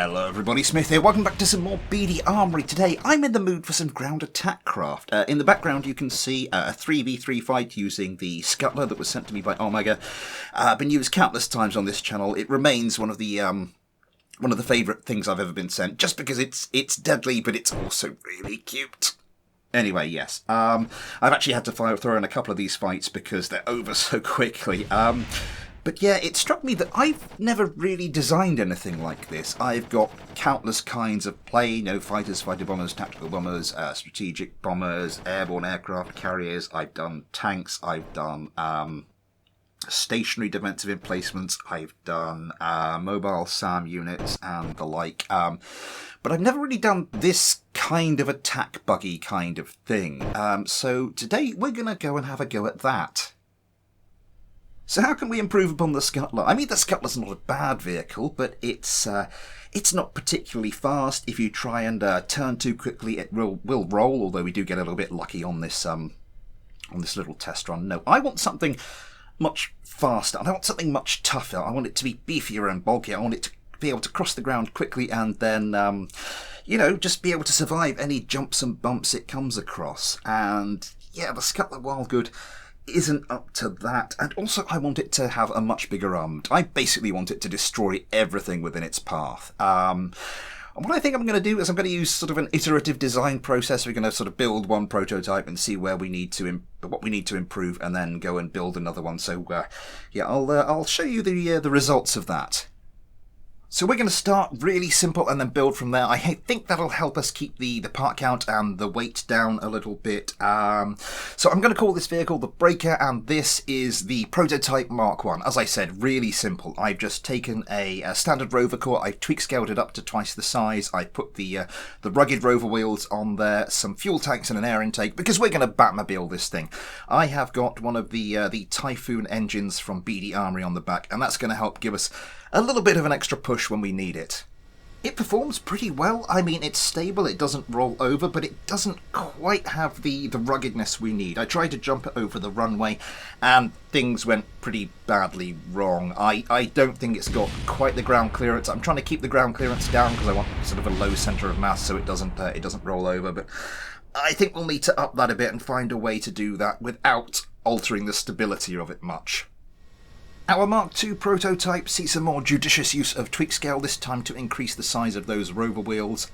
Hello everybody, Smith here. Welcome back to some more BD Armory. Today I'm in the mood for some ground attack craft. In the background you can see a 3v3 fight using the Scuttler that was sent to me by Omega. Been used countless times on this channel. It remains one of the favourite things I've ever been sent, just because it's deadly, but it's also really cute. Anyway, yes. I've actually had to throw in a couple of these fights because they're over so quickly. But yeah, it struck me that I've never really designed anything like this. I've got countless kinds of plane, fighters, fighter bombers, tactical bombers, strategic bombers, airborne aircraft carriers. I've done tanks. I've done stationary defensive emplacements. I've done mobile SAM units and the like. But I've never really done this kind of attack buggy kind of thing. So today we're going to go and have a go at that. So how can we improve upon the Scuttler? I mean, the Scuttler's not a bad vehicle, but it's not particularly fast. If you try and turn too quickly, it will roll, although we do get a little bit lucky on this little test run. No, I want something much faster, and I want something much tougher. I want it to be beefier and bulkier. I want it to be able to cross the ground quickly and then, just be able to survive any jumps and bumps it comes across. And yeah, the Scuttler, while good, isn't up to that, and also I want it to have a much bigger armament. I basically want it to destroy everything within its path. And what I think I'm going to do is I'm going to use sort of an iterative design process. We're going to sort of build one prototype and see where we need to what we need to improve, and then go and build another one. So yeah, I'll show you the results of that. So we're going to start really simple and then build from there. I think that'll help us keep the part count and the weight down a little bit. So I'm going to call this vehicle the Breaker, and this is the prototype Mark 1. As I said, really simple. I've just taken a standard rover core, I've tweak scaled it up to twice the size, I put the rugged rover wheels on there, some fuel tanks and an air intake, because we're going to Batmobile this thing. I have got one of the Typhoon engines from BD Armory on the back, and that's going to help give us a little bit of an extra push when we need it. It performs pretty well. I mean, it's stable, it doesn't roll over, but it doesn't quite have the ruggedness we need. I tried to jump it over the runway, and things went pretty badly wrong. I don't think it's got quite the ground clearance. I'm trying to keep the ground clearance down because I want sort of a low centre of mass so it doesn't roll over, but I think we'll need to up that a bit and find a way to do that without altering the stability of it much. Our Mark II prototype sees a more judicious use of tweak scale, this time to increase the size of those rover wheels.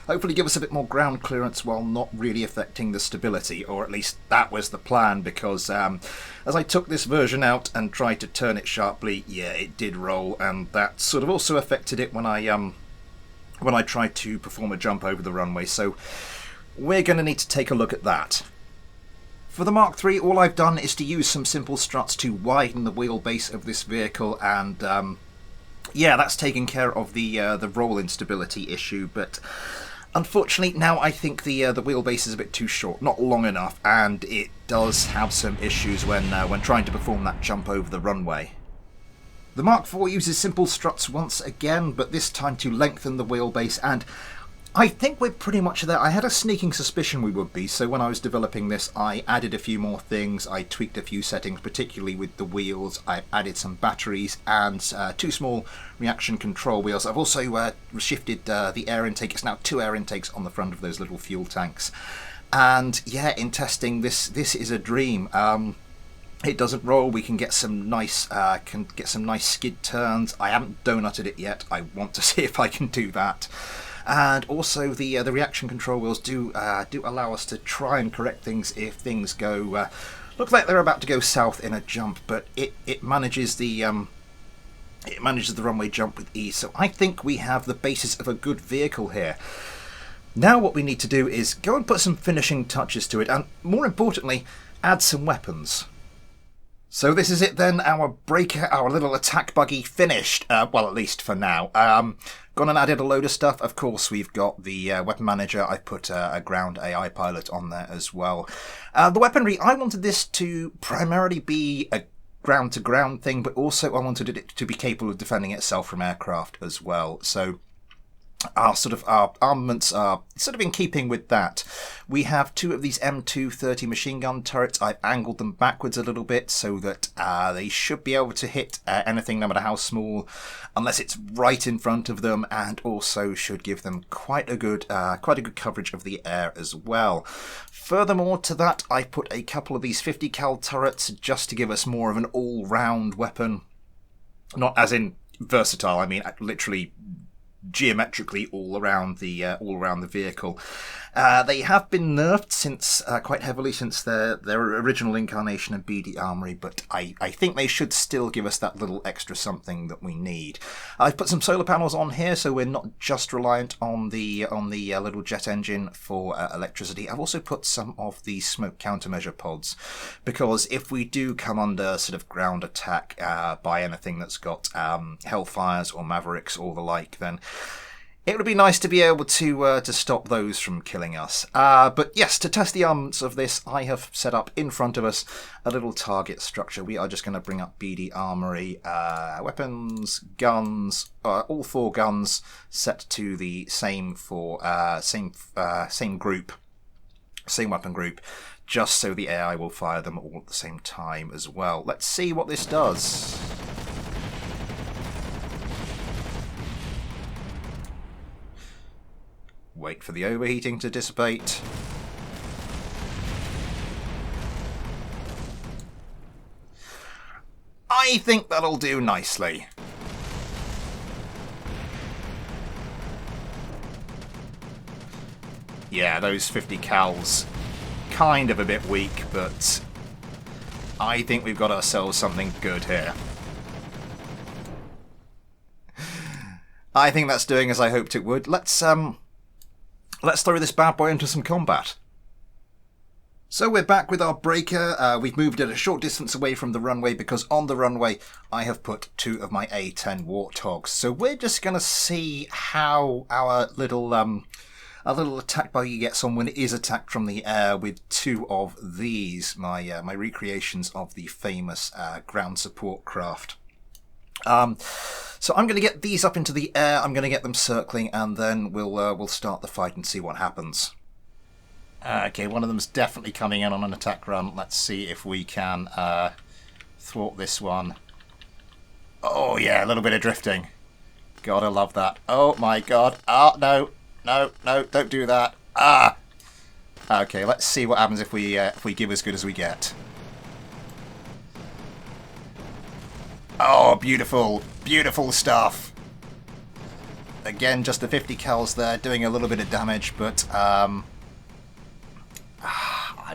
Hopefully give us a bit more ground clearance while not really affecting the stability, or at least that was the plan, because as I took this version out and tried to turn it sharply, yeah, it did roll, and that sort of also affected it when I tried to perform a jump over the runway, so we're going to need to take a look at that. For the Mark III, all I've done is to use some simple struts to widen the wheelbase of this vehicle, and yeah, that's taken care of the roll instability issue, but unfortunately now I think the wheelbase is a bit too short, not long enough, and it does have some issues when trying to perform that jump over the runway. The Mark IV uses simple struts once again, but this time to lengthen the wheelbase, and I think we're pretty much there. I had a sneaking suspicion we would be, so when I was developing this, I added a few more things. I tweaked a few settings, particularly with the wheels. I added some batteries and two small reaction control wheels. I've also shifted the air intake. It's now 2 air intakes on the front of those little fuel tanks. And yeah, in testing, this is a dream. It doesn't roll. We can get some nice skid turns. I haven't donutted it yet. I want to see if I can do that. And also the reaction control wheels do allow us to try and correct things if things go look like they're about to go south in a jump, but it manages the runway jump with ease. So I think we have the basis of a good vehicle here. Now what we need to do is go and put some finishing touches to it, and more importantly, add some weapons. So this is it then, our Breaker, our little attack buggy, finished. Well, at least for now. Gone and added a load of stuff. Of course, we've got the weapon manager. I put a ground AI pilot on there as well. The weaponry, I wanted this to primarily be a ground-to-ground thing, but also I wanted it to be capable of defending itself from aircraft as well. So our armaments are sort of in keeping with that. We have two of these M230 machine gun turrets. I've angled them backwards a little bit so that they should be able to hit anything, no matter how small, unless it's right in front of them, and also should give them quite a good coverage of the air as well. Furthermore to that, I put a couple of these 50 cal turrets just to give us more of an all-round weapon. Not as in versatile, I mean literally geometrically all around the vehicle. They have been nerfed since quite heavily since their original incarnation in BD Armory, but I think they should still give us that little extra something that we need. I've put some solar panels on here, so we're not just reliant on the little jet engine for electricity. I've also put some of the smoke countermeasure pods, because if we do come under sort of ground attack by anything that's got Hellfires or Mavericks or the like, then it would be nice to be able to stop those from killing us. But yes, to test the armaments of this, I have set up in front of us a little target structure. We are just going to bring up BD Armory, weapons, guns, all 4 guns set to the same group, same weapon group, just so the AI will fire them all at the same time as well. Let's see what this does. Wait for the overheating to dissipate. I think that'll do nicely. Yeah, those 50 cals, kind of a bit weak, but I think we've got ourselves something good here. I think that's doing as I hoped it would. Let's throw this bad boy into some combat. So we're back with our breaker. We've moved it a short distance away from the runway because on the runway I have put 2 of my A10 Warthogs. So we're just going to see how our little attack buggy gets on when it is attacked from the air with 2 of these, my recreations of the famous ground support craft. So I'm going to get these up into the air, I'm going to get them circling, and then we'll start the fight and see what happens. Okay, one of them's definitely coming in on an attack run. Let's see if we can thwart this one. Oh yeah, a little bit of drifting. God, I love that. Oh my god. Oh, no, don't do that. Ah! Okay, let's see what happens if we give as good as we get. Oh, beautiful, beautiful stuff. Again, just the 50 cals there, doing a little bit of damage, but I'm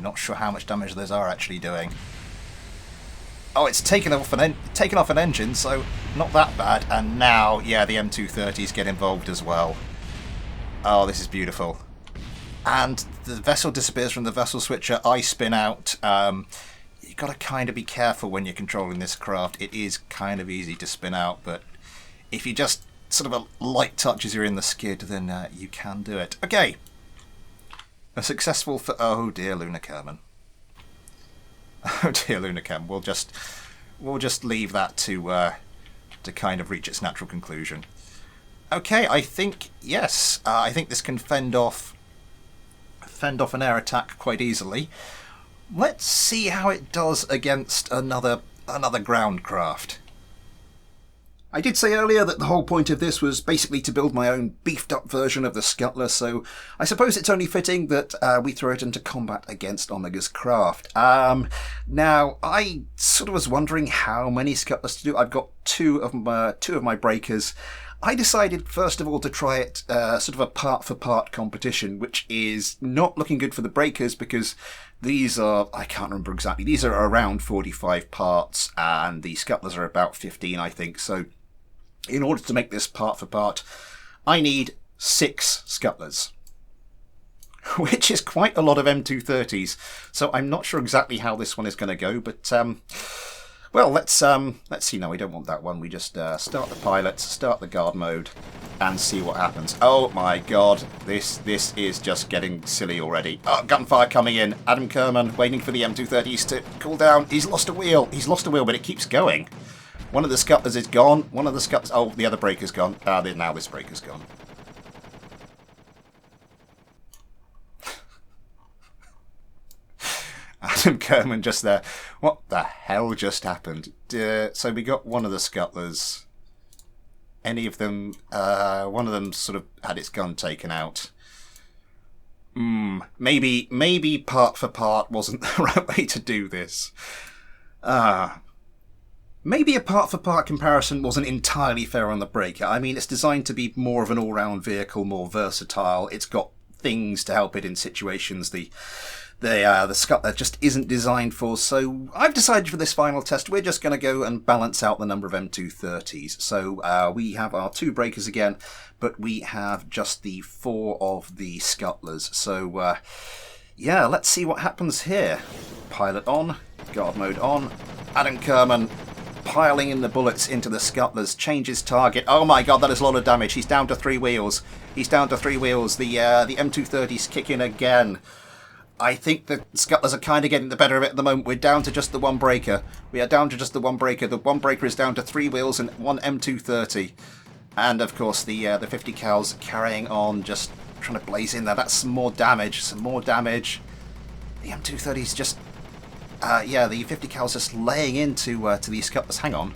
not sure how much damage those are actually doing. Oh, it's taken off an engine, so not that bad. And now, yeah, the M230s get involved as well. Oh, this is beautiful. And the vessel disappears from the vessel switcher. I spin out. You've got to kind of be careful when you're controlling this craft. It is kind of easy to spin out, but if you just sort of a light touch as you're in the skid, then you can do it. Okay. A successful for... Oh dear, Lunar Kerman. Oh dear, Lunar Kerman. We'll just leave that to kind of reach its natural conclusion. Okay, I think, yes, I think this can fend off an air attack quite easily. Let's see how it does against another ground craft. I did say earlier that the whole point of this was basically to build my own beefed up version of the Scuttler, so I suppose it's only fitting that we throw it into combat against Omega's craft. Now, I sort of was wondering how many Scuttlers to do. I've got two of my breakers. I decided, first of all, to try it sort of a part-for-part competition, which is not looking good for the breakers because these are, I can't remember exactly, these are around 45 parts and the Scuttlers are about 15, I think. So in order to make this part-for-part, I need 6 Scuttlers, which is quite a lot of M230s. So I'm not sure exactly how this one is going to go, but... well, let's see. No, we don't want that one. We just start the pilots, start the guard mode, and see what happens. Oh my god, this is just getting silly already. Oh, gunfire coming in. Adam Kerman waiting for the M230s to cool down. He's lost a wheel. He's lost a wheel, but it keeps going. One of the Scuttlers is gone. One of the Scuttlers... Oh, the other breaker's gone. Now this breaker's gone. Tim Kerman just there. What the hell just happened? So we got one of the scuttlers. Any of them, one of them sort of had its gun taken out. Maybe part for part wasn't the right way to do this. Maybe a part for part comparison wasn't entirely fair on the Breaker. I mean, it's designed to be more of an all-round vehicle, more versatile. It's got things to help it in situations the Scuttler just isn't designed for. So I've decided for this final test, we're just going to go and balance out the number of M230s. So we have our 2 Breakers again, but we have just the 4 of the Scuttlers. So yeah, let's see what happens here. Pilot on, guard mode on. Adam Kerman piling in the bullets into the Scuttlers, changes target. Oh my god, that is a lot of damage. He's down to 3 wheels. He's down to 3 wheels. The M230's kicking again. I think the Scuttlers are kind of getting the better of it at the moment. We're down to just the 1 Breaker. We are down to just the 1 Breaker. The 1 Breaker is down to 3 wheels and 1 M230. And of course the 50 cals carrying on, just trying to blaze in there. That's some more damage. Some more damage. The M230's just... yeah, the 50 cal's just laying into to these Scuttlers. Hang on.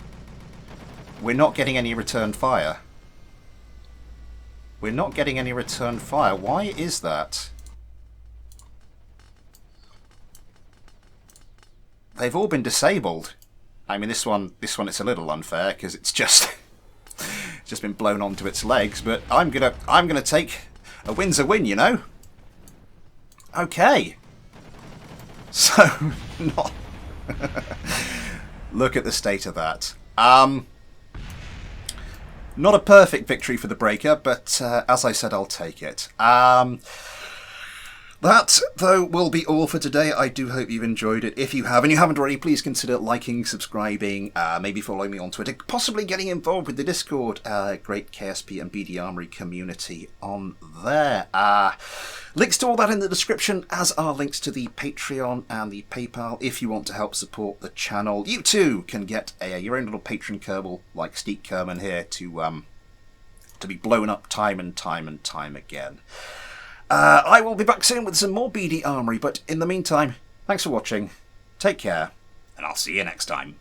We're not getting any return fire. We're not getting any return fire. Why is that? They've all been disabled. I mean, this one it's a little unfair because it's just it's just been blown onto its legs. But I'm gonna take a win's a win, you know. Okay. So not look at the state of that. Not a perfect victory for the Breaker, but as I said, I'll take it. That, though, will be all for today. I do hope you've enjoyed it. If you have, and you haven't already, please consider liking, subscribing, maybe following me on Twitter, possibly getting involved with the Discord. Great KSP and BD Armory community on there. Links to all that in the description, as are links to the Patreon and the PayPal if you want to help support the channel. You too can get your own little patron Kerbal, like Steve Kerman here, to be blown up time and time and time again. I will be back soon with some more BD Armory, but in the meantime, thanks for watching, take care, and I'll see you next time.